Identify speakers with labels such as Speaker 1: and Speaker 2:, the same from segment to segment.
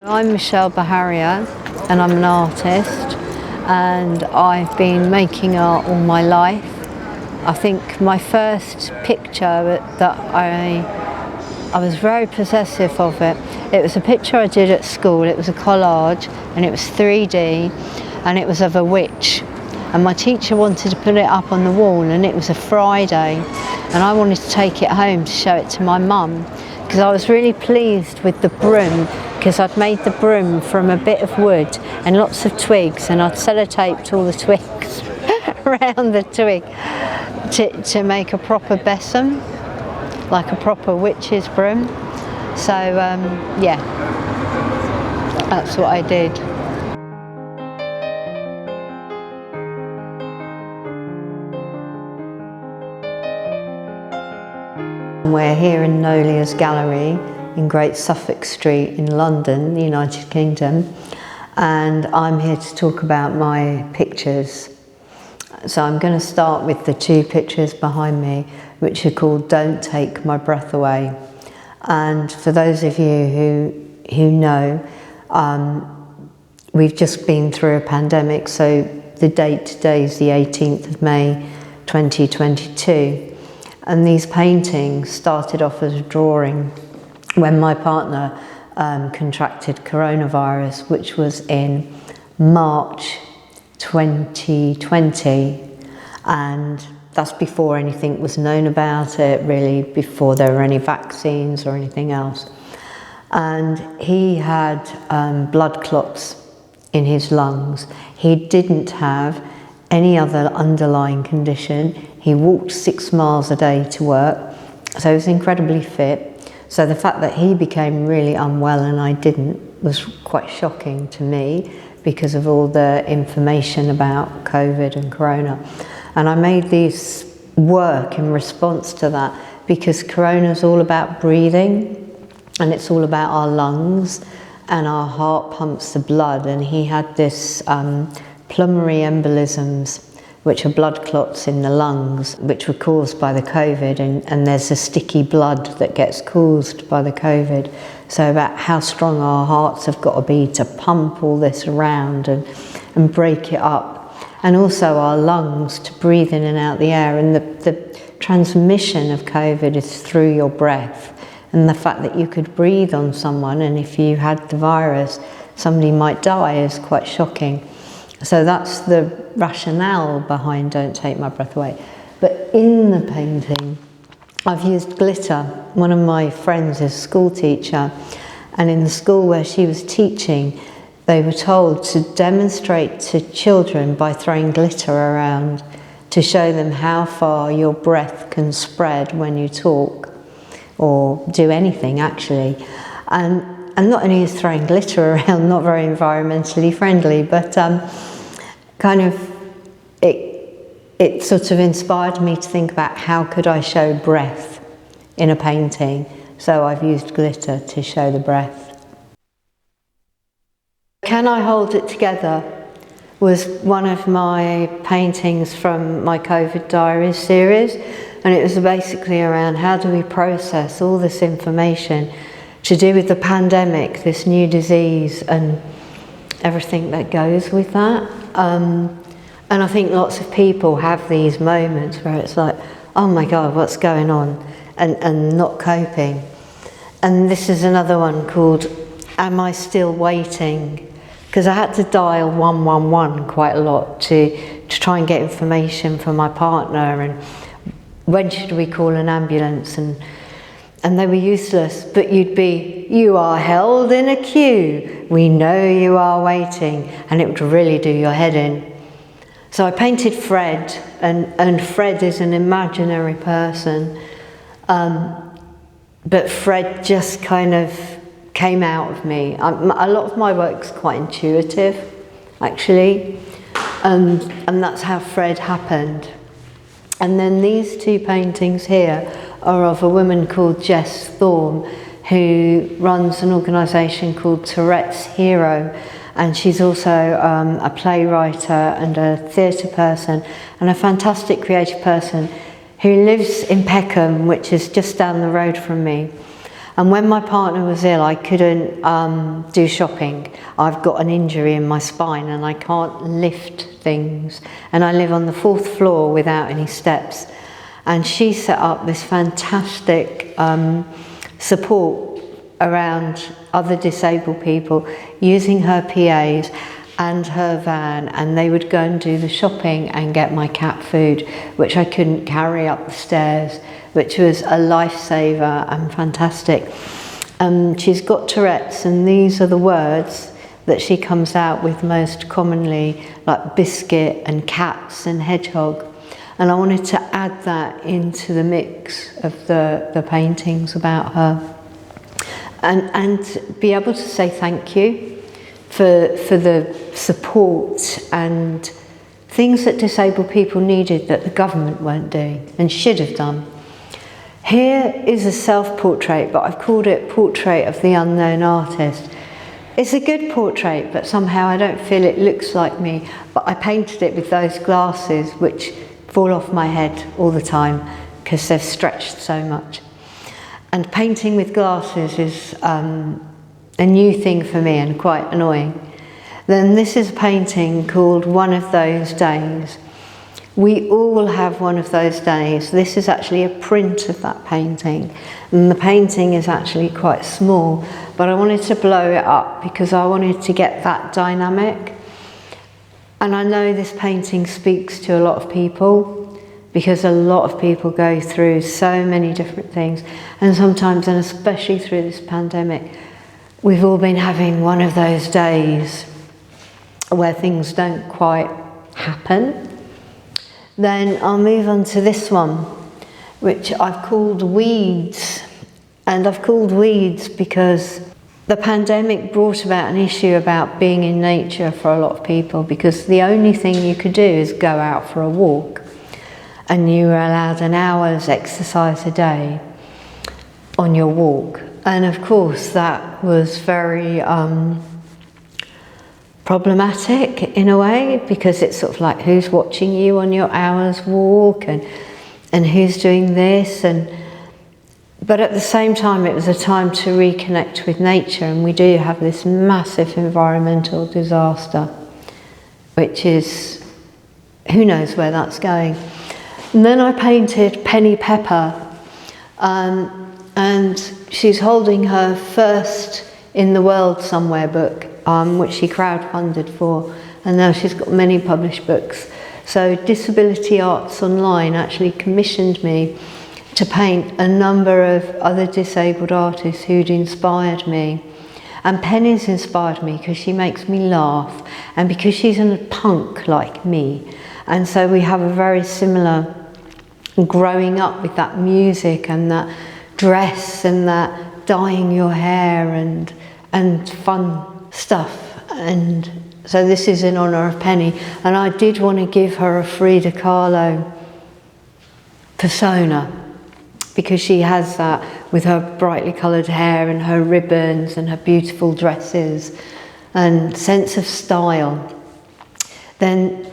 Speaker 1: I'm Michelle Baharier and I'm an artist, and I've been making art all my life. I think my first picture that I was very possessive of it. It was a picture I did at school. It was a collage and it was 3D and it was of a witch. And my teacher wanted to put it up on the wall, and it was a Friday, and I wanted to take it home to show it to my mum, because I was really pleased with the broom, because I'd made the broom from a bit of wood and lots of twigs, and I'd sellotaped all the twigs around the twig to make a proper besom, like a proper witch's broom. So yeah, that's what I did. We're here in Nolia's gallery in Great Suffolk Street in London, the United Kingdom, and I'm here to talk about my pictures. So I'm going to start with the two pictures behind me, which are called Don't Take My Breath Away. And for those of you who know, we've just been through a pandemic, so the date today is the 18th of May 2022. And these paintings started off as a drawing when my partner contracted coronavirus, which was in March 2020. And that's before anything was known about it, really, before there were any vaccines or anything else. And he had blood clots in his lungs. He didn't have any other underlying condition. He walked 6 miles a day to work, so he was incredibly fit. So the fact that he became really unwell and I didn't was quite shocking to me, because of all the information about COVID and Corona. And I made these work in response to that, because Corona is all about breathing, and it's all about our lungs, and our heart pumps the blood, and he had this pulmonary embolisms, which are blood clots in the lungs, which were caused by the COVID, and there's a sticky blood that gets caused by the COVID. So about how strong our hearts have got to be to pump all this around and break it up. And also our lungs to breathe in and out the air. And the transmission of COVID is through your breath. And the fact that you could breathe on someone, and if you had the virus, somebody might die, is quite shocking. So that's the rationale behind Don't Take My Breath Away. But in the painting, I've used glitter. One of my friends is a school teacher, and in the school where she was teaching, they were told to demonstrate to children by throwing glitter around to show them how far your breath can spread when you talk or do anything, actually. And not only is throwing glitter around not very environmentally friendly, but kind of it sort of inspired me to think about how could I show breath in a painting. So I've used glitter to show the breath. Can I Hold It Together was one of my paintings from my COVID Diaries series, and it was basically around how do we process all this information to do with the pandemic, this new disease, and everything that goes with that. And I think lots of people have these moments where it's like, oh my God, what's going on? And not coping. And this is another one called Am I Still Waiting? Because I had to dial 111 quite a lot to try and get information from my partner, and when should we call an ambulance, and they were useless. But you'd be, you are held in a queue, we know you are waiting, and it would really do your head in. So I painted Fred, and Fred is an imaginary person, but Fred just kind of came out of me. A lot of my work's quite intuitive, actually, and that's how Fred happened. And then these two paintings here are of a woman called Jess Thorne, who runs an organisation called Tourette's Hero, and she's also a playwright and a theatre person and a fantastic creative person who lives in Peckham, which is just down the road from me. And when my partner was ill, I couldn't do shopping. I've got an injury in my spine and I can't lift things. And I live on the 4th floor without any steps. And she set up this fantastic support around other disabled people using her PAs and her van, and they would go and do the shopping and get my cat food, which I couldn't carry up the stairs, which was a lifesaver and fantastic. She's got Tourette's, and these are the words that she comes out with most commonly, like biscuit and cats and hedgehog. And I wanted to add that into the mix of the paintings about her. And be able to say thank you for the support and things that disabled people needed that the government weren't doing and should have done. Here is a self-portrait, but I've called it Portrait of the Unknown Artist. It's a good portrait, but somehow I don't feel it looks like me. But I painted it with those glasses, which fall off my head all the time because they've stretched so much. And painting with glasses is a new thing for me and quite annoying. Then this is a painting called One of Those Days. We all have one of those days. This is actually a print of that painting. And the painting is actually quite small, but I wanted to blow it up because I wanted to get that dynamic. And I know this painting speaks to a lot of people because a lot of people go through so many different things. And sometimes, and especially through this pandemic, we've all been having one of those days where things don't quite happen. Then I'll move on to this one, which I've called Weeds. And I've called Weeds because the pandemic brought about an issue about being in nature for a lot of people, because the only thing you could do is go out for a walk, and you were allowed an hour's exercise a day on your walk. And of course that was very problematic in a way, because it's sort of like who's watching you on your hour's walk and who's doing this. But at the same time it was a time to reconnect with nature, and we do have this massive environmental disaster, which is, who knows where that's going. And then I painted Penny Pepper, and she's holding her first in the world somewhere book, which she crowdfunded for, and now she's got many published books. So Disability Arts Online actually commissioned me to paint a number of other disabled artists who'd inspired me. And Penny's inspired me because she makes me laugh, and because she's a punk like me. And so we have a very similar growing up with that music and that dress and that dyeing your hair and fun stuff. And so this is in honour of Penny, and I did want to give her a Frida Kahlo persona, because she has that with her brightly coloured hair and her ribbons and her beautiful dresses and sense of style. Then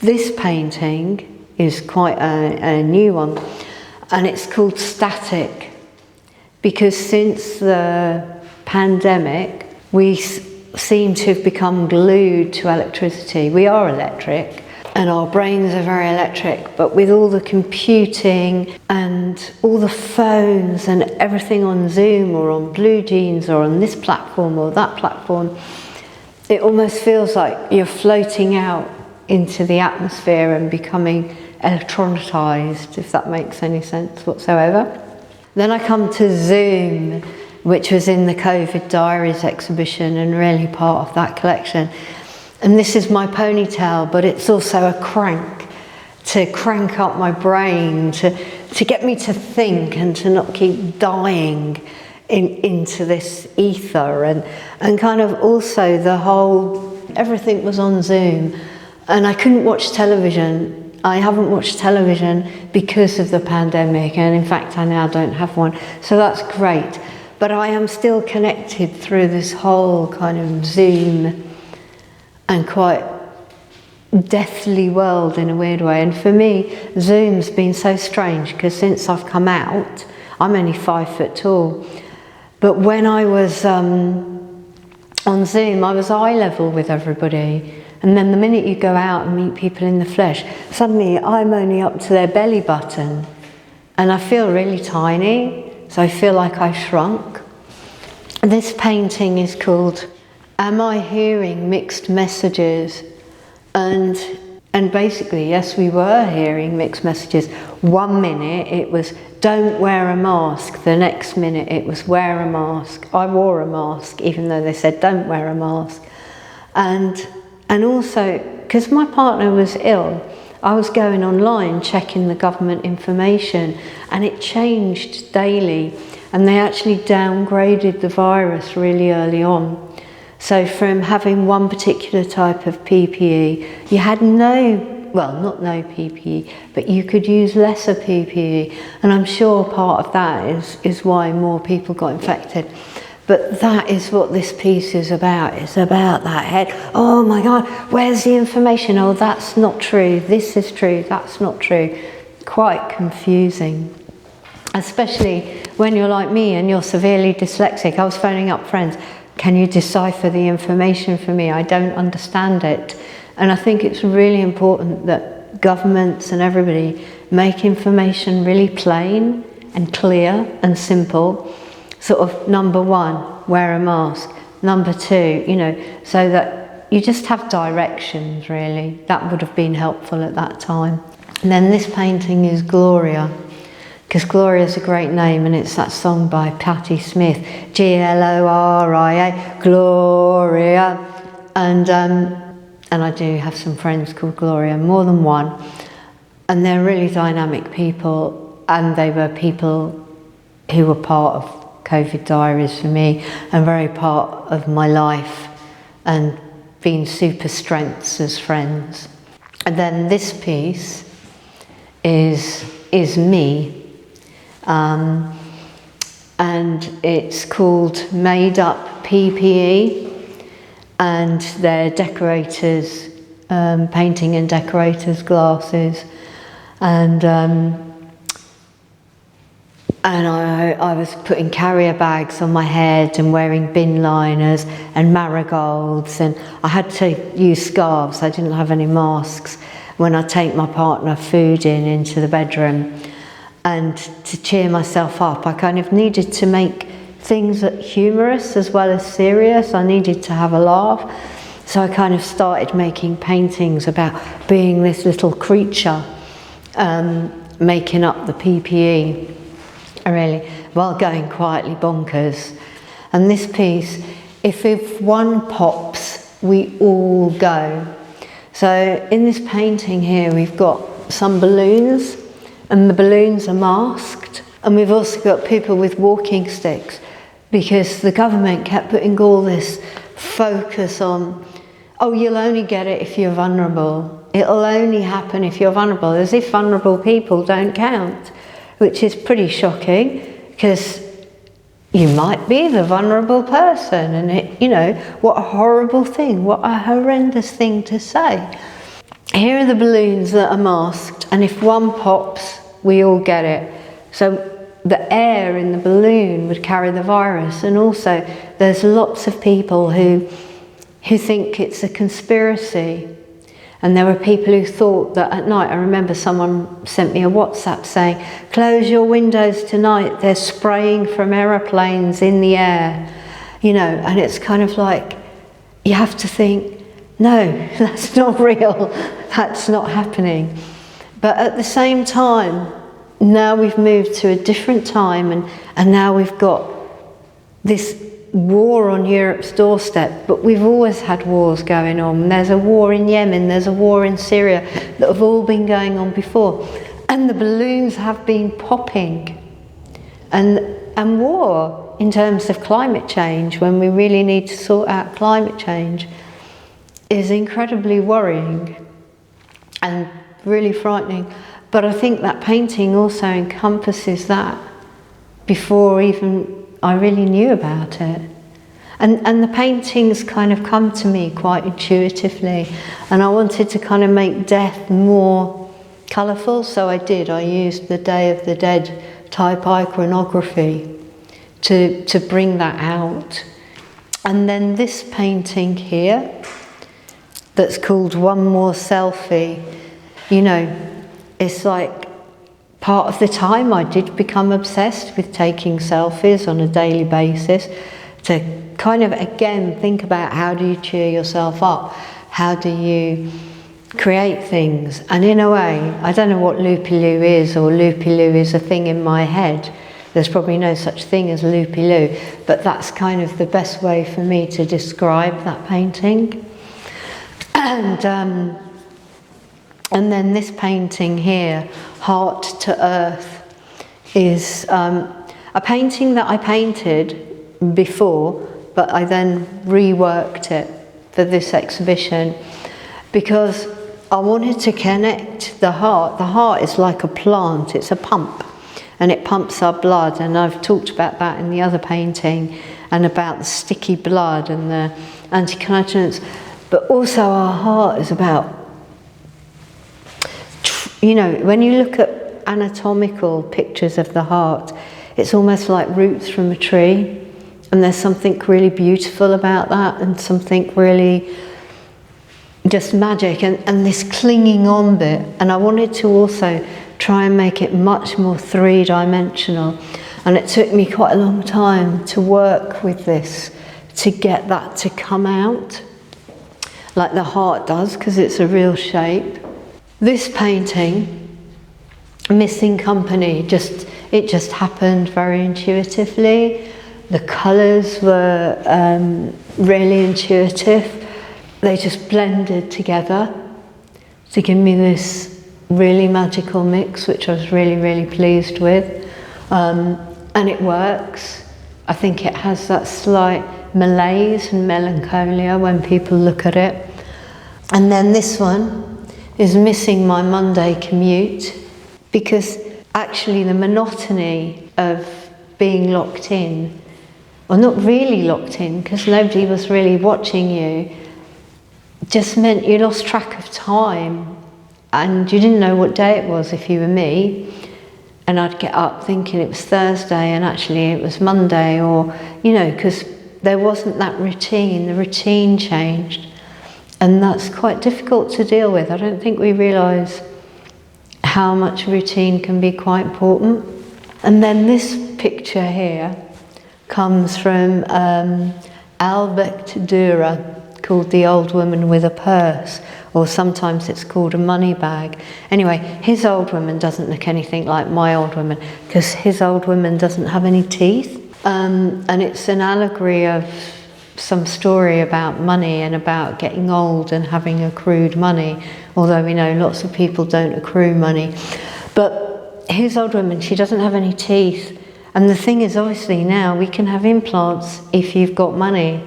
Speaker 1: this painting is quite a new one, and it's called Static, because since the pandemic we seem to have become glued to electricity. We are electric and our brains are very electric, but with all the computing and all the phones and everything on Zoom or on Blue Jeans or on this platform or that platform, it almost feels like you're floating out into the atmosphere and becoming electronicized, if that makes any sense whatsoever. Then I come to Zoom, which was in the COVID Diaries exhibition and really part of that collection. And this is my ponytail, but it's also a crank to crank up my brain, to get me to think and to not keep dying into this ether. And kind of also the whole, everything was on Zoom, and I couldn't watch television. I haven't watched television because of the pandemic, and in fact I now don't have one, so that's great. But I am still connected through this whole kind of Zoom and quite deathly world in a weird way. And for me, Zoom's been so strange, because since I've come out, I'm only 5 foot tall, But when I was on Zoom, I was eye level with everybody. And then the minute you go out and meet people in the flesh, suddenly I'm only up to their belly button. And I feel really tiny, so I feel like I shrunk. This painting is called Am I Hearing Mixed Messages? And basically, yes, we were hearing mixed messages. 1 minute it was don't wear a mask. The next minute it was wear a mask. I wore a mask, even though they said don't wear a mask. And also, because my partner was ill, I was going online checking the government information, and it changed daily, and they actually downgraded the virus really early on. So from having one particular type of PPE, you had not no PPE, but you could use lesser PPE, and I'm sure part of that is why more people got infected. But that is what this piece is about. It's about that head. Oh my God, where's the information? Oh, that's not true. This is true. That's not true. Quite confusing. Especially when you're like me and you're severely dyslexic. I was phoning up friends. Can you decipher the information for me? I don't understand it. And I think it's really important that governments and everybody make information really plain and clear and simple. Sort of number one, wear a mask. Number two, so that you just have directions really. That would have been helpful at that time. And then this painting is Gloria, because Gloria is a great name, and it's that song by Patti Smith, Gloria, Gloria. And I do have some friends called Gloria, more than one. And they're really dynamic people, and they were people who were part of COVID diaries for me, and very part of my life, and been super strengths as friends. And then this piece is me, and it's called Made Up PPE, and they're decorators, painting and decorators glasses, and I was putting carrier bags on my head and wearing bin liners and marigolds, and I had to use scarves. I didn't have any masks when I take my partner food into the bedroom. And to cheer myself up, I kind of needed to make things humorous as well as serious. I needed to have a laugh. So I kind of started making paintings about being this little creature, making up the PPE. Really, while going quietly bonkers. And this piece, if one pops, we all go. So in this painting here, we've got some balloons, and the balloons are masked. And we've also got people with walking sticks, because the government kept putting all this focus on, oh, you'll only get it if you're vulnerable. It'll only happen if you're vulnerable, as if vulnerable people don't count. Which is pretty shocking, because you might be the vulnerable person, and what a horrible thing, what a horrendous thing to say. Here are the balloons that are masked, and if one pops, we all get it. So the air in the balloon would carry the virus, and also there's lots of people who think it's a conspiracy. And there were people who thought that at night, I remember someone sent me a WhatsApp saying, close your windows tonight, they're spraying from aeroplanes in the air. And it's kind of like, you have to think, no, that's not real, that's not happening. But at the same time, now we've moved to a different time, and now we've got this war on Europe's doorstep, but we've always had wars going on. There's a war in Yemen, there's a war in Syria, that have all been going on before. And the balloons have been popping. And war, in terms of climate change, when we really need to sort out climate change, is incredibly worrying and really frightening. But I think that painting also encompasses that before even I really knew about it. And the paintings kind of come to me quite intuitively, and I wanted to kind of make death more colourful, so I did. I used the Day of the Dead type iconography to bring that out. And then this painting here, that's called One More Selfie, you know, it's like part of the time I did become obsessed with taking selfies on a daily basis, to kind of again think about how do you cheer yourself up, how do you create things. And in a way, I don't know what loopy-loo is, or loopy-loo is a thing in my head. There's probably no such thing as loopy-loo, but that's kind of the best way for me to describe that painting. And then this painting here, Heart to Earth, is a painting that I painted before, but I then reworked it for this exhibition because I wanted to connect the heart. The heart is like a plant, it's a pump, and it pumps our blood, and I've talked about that in the other painting, and about the sticky blood and the anticoagulants, but also our heart is about, you know, when you look at anatomical pictures of the heart, it's almost like roots from a tree, and there's something really beautiful about that, and something really just magic, and this clinging on bit. And I wanted to also try and make it much more three-dimensional, and it took me quite a long time to work with this to get that to come out like the heart does, because it's a real shape. This painting, Missing Company, it just happened very intuitively. The colours were really intuitive. They just blended together to give me this really magical mix, which I was really, really pleased with. And it works. I think it has that slight malaise and melancholia when people look at it. And then this one is Missing My Monday Commute, because actually the monotony of being locked in, or not really locked in because nobody was really watching you, just meant you lost track of time and you didn't know what day it was if you were me. And I'd get up thinking it was Thursday and actually it was Monday, or, you know, because there wasn't that routine. The routine changed, and that's quite difficult to deal with. I don't think we realise how much routine can be quite important. And then this picture here comes from Albrecht Dürer, called The Old Woman with a Purse, or sometimes it's called A Money Bag. Anyway, his old woman doesn't look anything like my old woman, because his old woman doesn't have any teeth. And it's an allegory of some story about money and about getting old and having accrued money, although we know lots of people don't accrue money. But his old woman, she doesn't have any teeth. And the thing is, obviously now we can have implants if you've got money.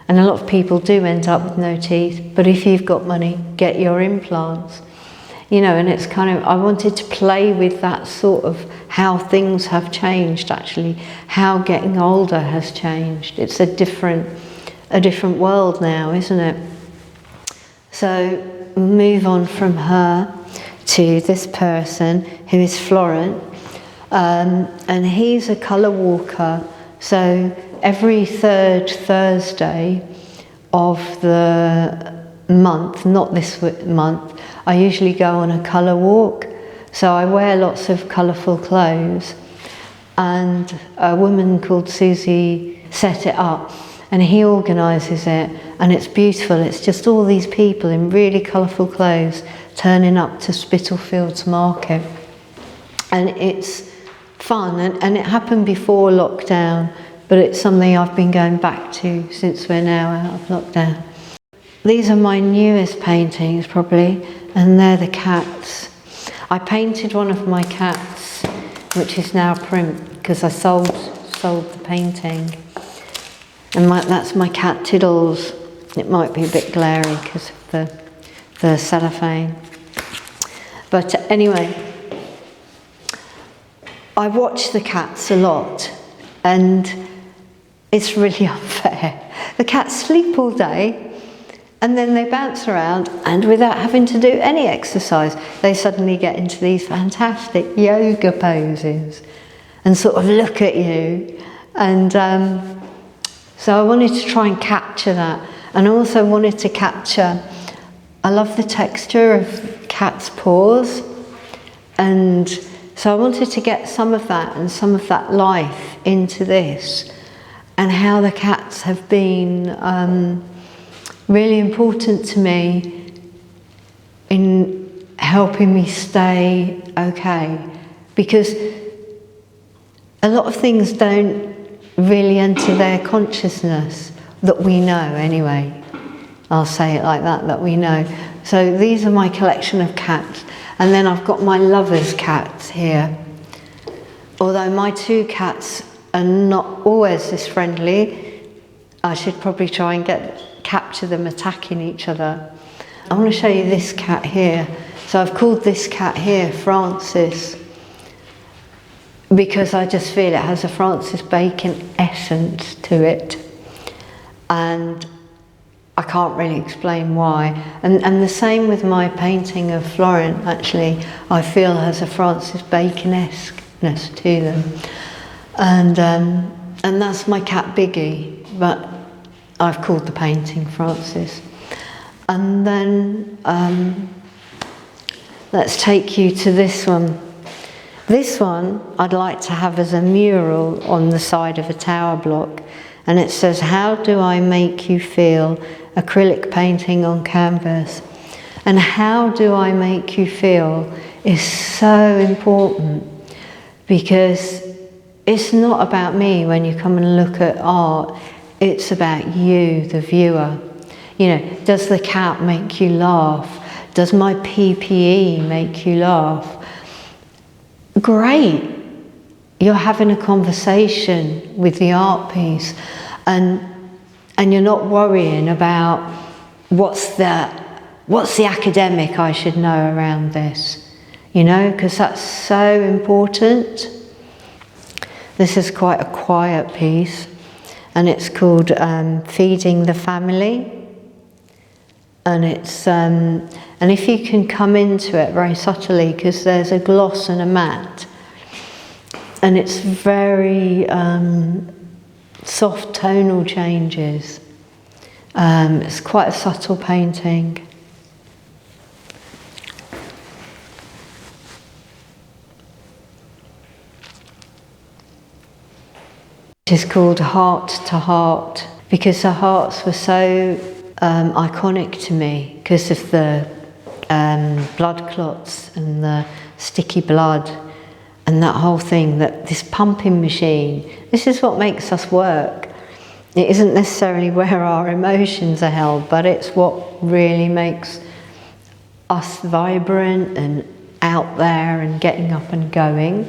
Speaker 1: And a lot of people do end up with no teeth, but if you've got money, get your implants. You know, and it's kind of, I wanted to play with that sort of how things have changed, actually, how getting older has changed. It's a different world now, isn't it? So we'll move on from her to this person who is Florent, and he's a colour walker. So every third Thursday of the month, not this month, I usually go on a colour walk. So I wear lots of colourful clothes, and a woman called Susie set it up, and he organises it, and it's beautiful. It's just all these people in really colourful clothes turning up to Spitalfields Market, and it's fun, and it happened before lockdown, but it's something I've been going back to since we're now out of lockdown. These are my newest paintings, probably, and they're the cats. I painted one of my cats, which is now print, because I sold the painting. And that's my cat Tiddles. It might be a bit glary because of the cellophane. But anyway, I watch the cats a lot, and it's really unfair. The cats sleep all day, and then they bounce around, and without having to do any exercise, they suddenly get into these fantastic yoga poses and sort of look at you And so I wanted to try and capture that, and I also wanted to capture, I love the texture of cats' paws, and so I wanted to get some of that and some of that life into this, and how the cats have been really important to me in helping me stay okay, because a lot of things don't really enter their consciousness, that we know anyway. I'll say it like that, that we know. So these are my collection of cats, and then I've got my lover's cats here. Although my two cats are not always this friendly, I should probably try and capture them attacking each other. I want to show you this cat here. So I've called this cat here Francis, because I just feel it has a Francis Bacon essence to it, and I can't really explain why. And the same with my painting of Florent, actually, I feel has a Francis Bacon-esqueness to them. And that's my cat Biggie, but I've called the painting Francis. And then let's take you to this one. This one I'd like to have as a mural on the side of a tower block, and it says, "How do I make you feel?" Acrylic painting on canvas. And how do I make you feel is so important, because it's not about me when you come and look at art, it's about you, the viewer. You know, does the cat make you laugh? Does my PPE make you laugh? Great, you're having a conversation with the art piece, and you're not worrying about what's the academic I should know around this, you know, because that's so important. This is quite a quiet piece, and it's called Feeding the Family. And it's and if you can come into it very subtly, because there's a gloss and a matte, and it's very soft tonal changes. It's quite a subtle painting. It is called Heart to Heart, because the hearts were so iconic to me because of the blood clots and the sticky blood and that whole thing, that this pumping machine, this is what makes us work. It isn't necessarily where our emotions are held, but it's what really makes us vibrant and out there and getting up and going.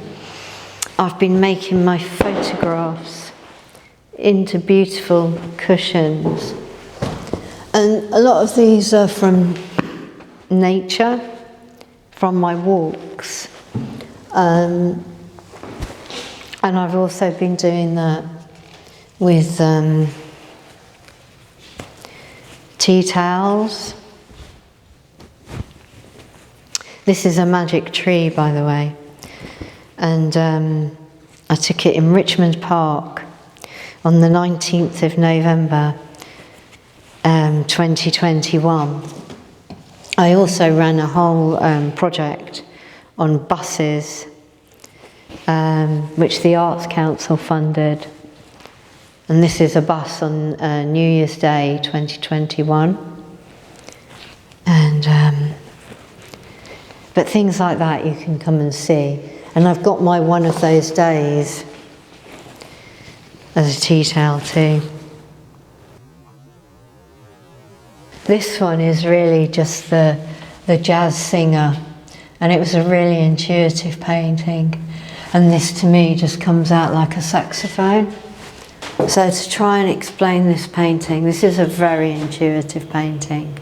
Speaker 1: I've been making my photographs into beautiful cushions. And a lot of these are from nature, from my walks. And I've also been doing that with tea towels. This is a magic tree, by the way. And I took it in Richmond Park on the 19th of November 2021. I also ran a whole project on buses, which the Arts Council funded. And this is a bus on New Year's Day 2021. And but things like that you can come and see. And I've got my one of those days as a tea towel too. This one is really just the jazz singer, and it was a really intuitive painting, and this to me just comes out like a saxophone. So to try and explain this painting, this is a very intuitive painting,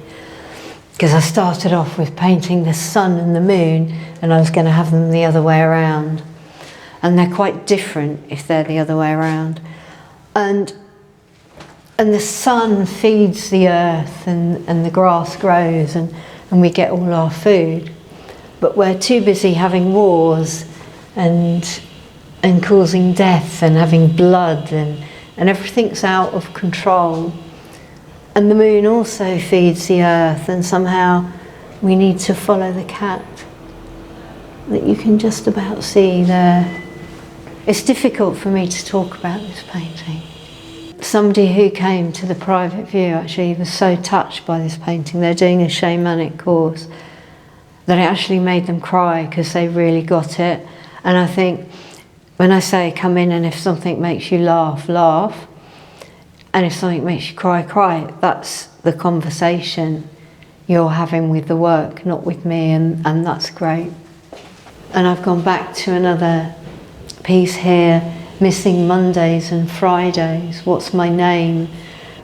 Speaker 1: because I started off with painting the sun and the moon, and I was going to have them the other way around, and they're quite different if they're the other way around. And the sun feeds the earth, and the grass grows, and we get all our food. But we're too busy having wars and and causing death and having blood, and everything's out of control. And the moon also feeds the earth, and somehow we need to follow the cat that you can just about see there. It's difficult for me to talk about this painting. Somebody who came to the private view actually was so touched by this painting. They're doing a shamanic course that it actually made them cry because they really got it. And I think when I say come in, and if something makes you laugh, laugh, and if something makes you cry, cry, that's the conversation you're having with the work, not with me, and that's great. And I've gone back to another piece here, Missing Mondays and Fridays, What's My Name,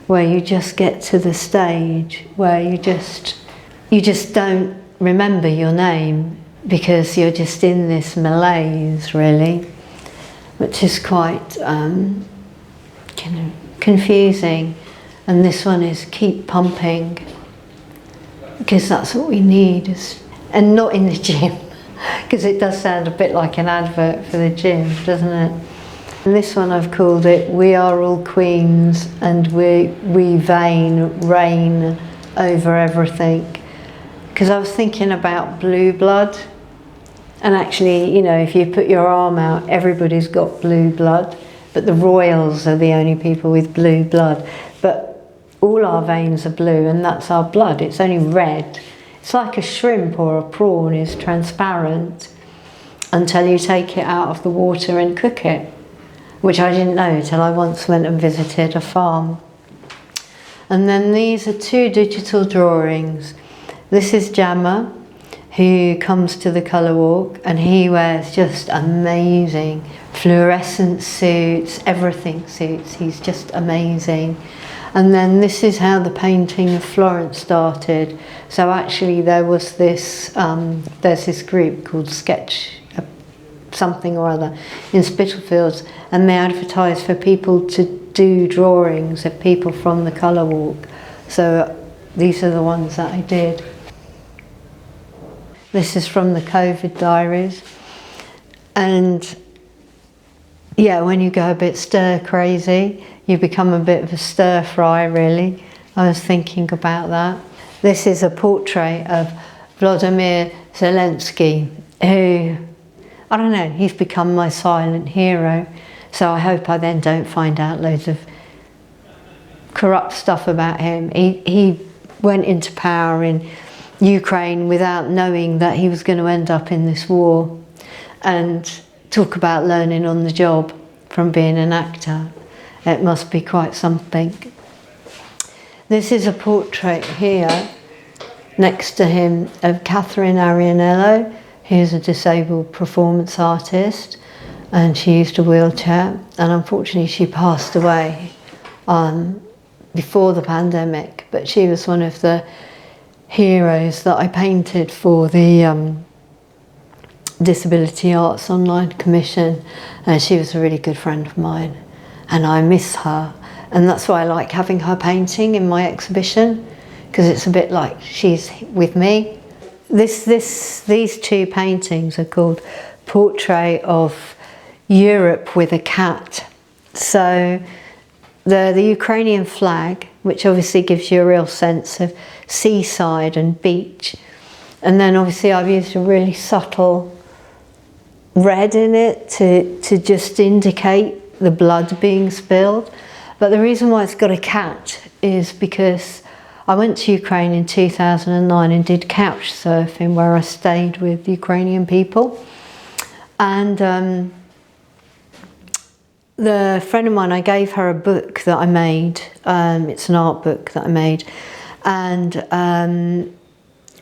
Speaker 1: where you just get to the stage where you just don't remember your name because you're just in this malaise, really, which is quite confusing. And this one is Keep Pumping, because that's what we need, and not in the gym, because it does sound a bit like an advert for the gym, doesn't it? And this one I've called it We Are All Queens and we reign over everything, because I was thinking about blue blood, and actually, you know, if you put your arm out, everybody's got blue blood, but the royals are the only people with blue blood. But all our veins are blue, and that's our blood. It's only red. It's like a shrimp or a prawn is transparent until you take it out of the water and cook it, which I didn't know until I once went and visited a farm. And then these are 2 digital drawings. This is Jammer, who comes to the colour walk, and he wears just amazing fluorescent suits, everything suits. He's just amazing. And then this is how the painting of Florence started. So actually there was this, there's this group called Sketch something or other in Spitalfields, and they advertised for people to do drawings of people from the colour walk. So these are the ones that I did. This is from the COVID diaries. And yeah, when you go a bit stir crazy, you become a bit of a stir fry, really. I was thinking about that. This is a portrait of Vladimir Zelensky, who, I don't know, he's become my silent hero. So I hope I then don't find out loads of corrupt stuff about him. He went into power in Ukraine without knowing that he was going to end up in this war. And talk about learning on the job from being an actor. It must be quite something. This is a portrait here next to him of Catherine Arianello, who's a disabled performance artist, and she used a wheelchair, and unfortunately she passed away before the pandemic, but she was one of the heroes that I painted for the Disability Arts Online Commission, and she was a really good friend of mine, and I miss her, and that's why I like having her painting in my exhibition, because it's a bit like she's with me. These 2 paintings are called Portrait of Europe with a Cat. So the Ukrainian flag, which obviously gives you a real sense of seaside and beach, and then obviously I've used a really subtle red in it to just indicate the blood being spilled. But the reason why it's got a cat is because I went to Ukraine in 2009 and did couch surfing, where I stayed with Ukrainian people. And the friend of mine, I gave her a book that I made. It's an art book that I made. And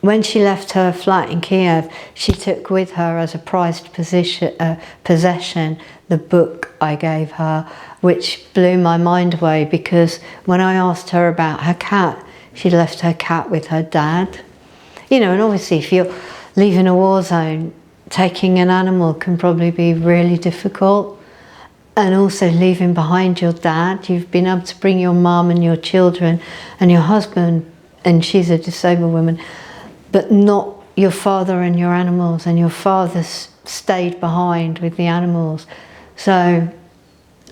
Speaker 1: when she left her flat in Kiev, she took with her as a prized possession the book I gave her, which blew my mind away, because when I asked her about her cat, she'd left her cat with her dad. You know, and obviously if you're leaving a war zone, taking an animal can probably be really difficult. And also leaving behind your dad. You've been able to bring your mum and your children and your husband, and she's a disabled woman, but not your father and your animals, and your father stayed behind with the animals. So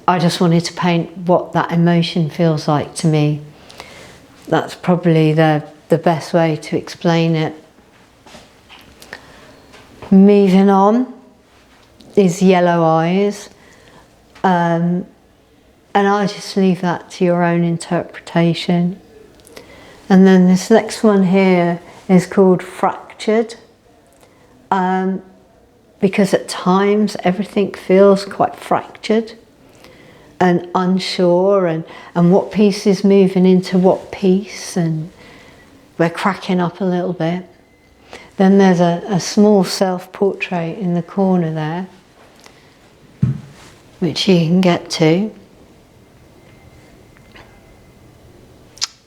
Speaker 1: I just wanted to paint what that emotion feels like to me. That's probably the best way to explain it. Moving on is Yellow Eyes. And I'll just leave that to your own interpretation. And then this next one here is called Fractured. Because at times everything feels quite fractured and unsure, and what piece is moving into what piece, and we're cracking up a little bit. Then there's a small self-portrait in the corner there, which you can get to.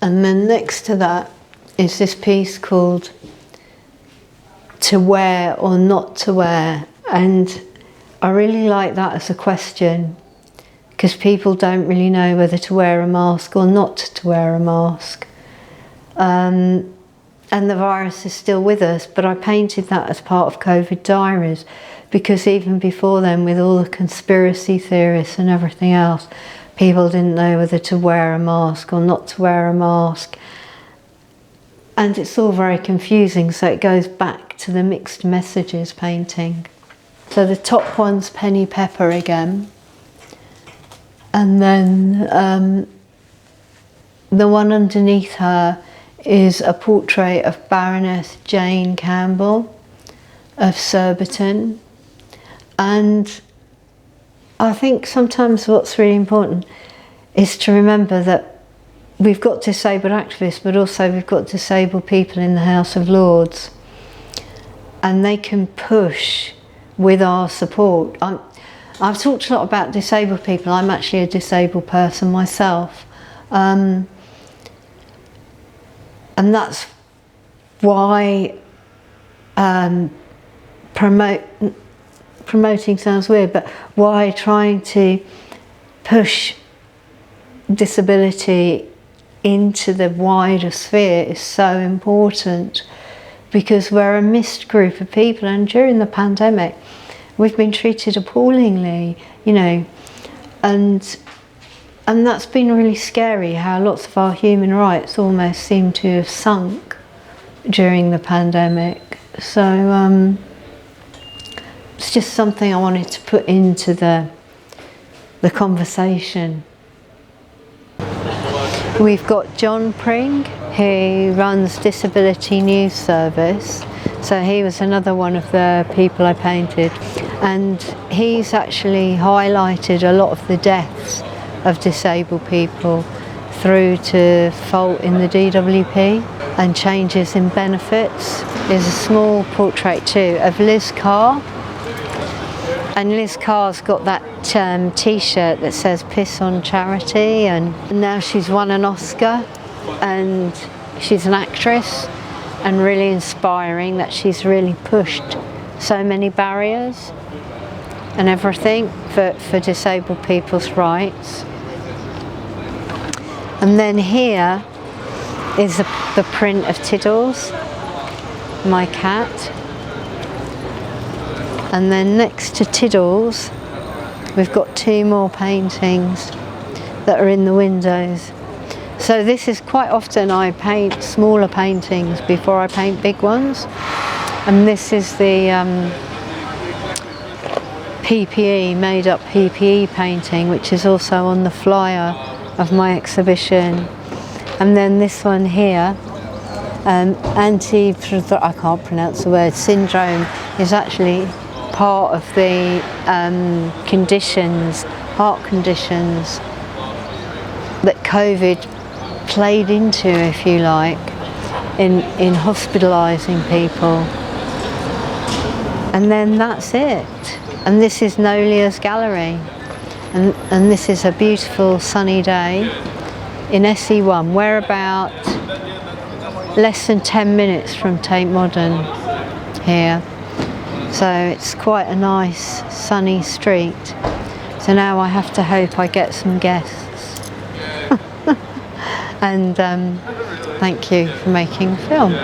Speaker 1: And then next to that is this piece called To Wear or Not to Wear. And I really like that as a question, because people don't really know whether to wear a mask or not to wear a mask. And the virus is still with us, but I painted that as part of COVID diaries, because even before then, with all the conspiracy theorists and everything else, people didn't know whether to wear a mask or not to wear a mask. And it's all very confusing, so it goes back to the mixed messages painting. So the top one's Penny Pepper again. And then the one underneath her is a portrait of Baroness Jane Campbell of Surbiton. And I think sometimes what's really important is to remember that we've got disabled activists, but also we've got disabled people in the House of Lords. And they can push with our support. I've talked a lot about disabled people. I'm actually a disabled person myself. And that's why promoting sounds weird, but why trying to push disability into the wider sphere is so important, because we're a missed group of people, and during the pandemic we've been treated appallingly, you know, and that's been really scary, how lots of our human rights almost seem to have sunk during the pandemic. So it's just something I wanted to put into the conversation. We've got John Pring, who runs Disability News Service. So he was another one of the people I painted, and he's actually highlighted a lot of the deaths of disabled people through to fault in the DWP and changes in benefits. There's a small portrait too of Liz Carr, and Liz Carr's got that t-shirt that says "Piss on Charity," and now she's won an Oscar, and she's an actress, and really inspiring that she's really pushed so many barriers and everything for disabled people's rights. And then here is the print of Tiddles, my cat. And then next to Tiddles, we've got two more paintings that are in the windows. So this is quite often I paint smaller paintings before I paint big ones. And this is the PPE, made up PPE painting, which is also on the flyer of my exhibition. And then this one here, I can't pronounce the word, syndrome, is actually part of the conditions, heart conditions, that COVID played into, if you like, in hospitalising people. And then that's it. And this is Nolia's gallery. And this is a beautiful sunny day in SE1. We're about less than 10 minutes from Tate Modern here. So it's quite a nice sunny street. So now I have to hope I get some guests. And thank you for making the film.